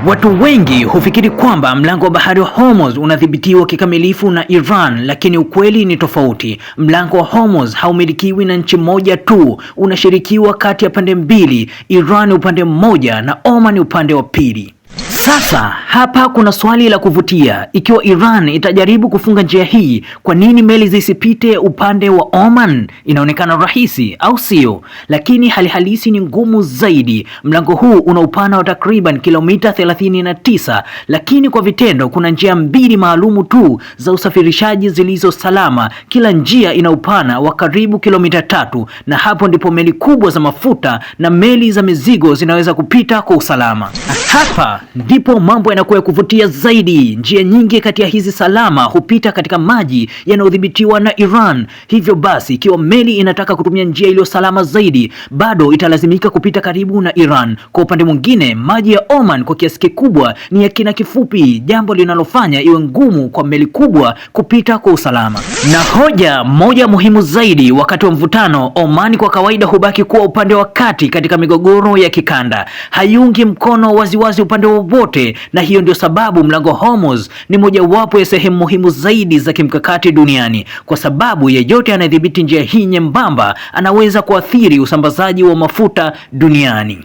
Watu wengi hufikiri kwamba mlango wa bahari wa Hormuz unadhibitiwa kikamilifu na Iran, lakini ukweli ni tofauti. Mlango wa Hormuz haumilikiwi na nchi moja tu, unashirikiwa kati ya pande mbili, Iran upande mmoja na Oman upande wa pili. Sasa hapa kuna swali la kuvutia. Ikiwa Iran itajaribu kufunga njia hii, kwa nini meli zisipite upande wa Oman? Inaonekana rahisi, au sio? Lakini hali halisi ni ngumu zaidi. Mlango huu una upana wa takriban kilomita 39, lakini kwa vitendo kuna njia mbili maalumu tu za usafirishaji zilizo salama. Kila njia ina upana wa karibu kilomita 3, na hapo ndipo meli kubwa za mafuta na meli za mizigo zinaweza kupita kwa usalama. Hapa ndipo mambo yanakuwa ya kuvutia zaidi. Njia nyingi kati ya hizi salama hupita katika maji yanayodhibitiwa na Iran. Hivyo basi, ikiwa meli inataka kutumia njia iliyo salama zaidi, bado italazimika kupita karibu na Iran. Kwa upande mwingine, maji ya Oman kwa kiasi kikubwa ni ya kina kifupi, jambo linalofanya iwe ngumu kwa meli kubwa kupita kwa usalama. Na hoja moja muhimu zaidi, wakati wa mvutano, Oman kwa kawaida hubaki kuwa upande wa kati katika migogoro ya kikanda. Haiungi mkono waziwazi upande wowote, na hiyo ndio sababu mlango Hormuz ni mojawapo ya sehemu muhimu zaidi za kimkakati duniani, kwa sababu yeyote anayedhibiti njia hii nyembamba anaweza kuathiri usambazaji wa mafuta duniani.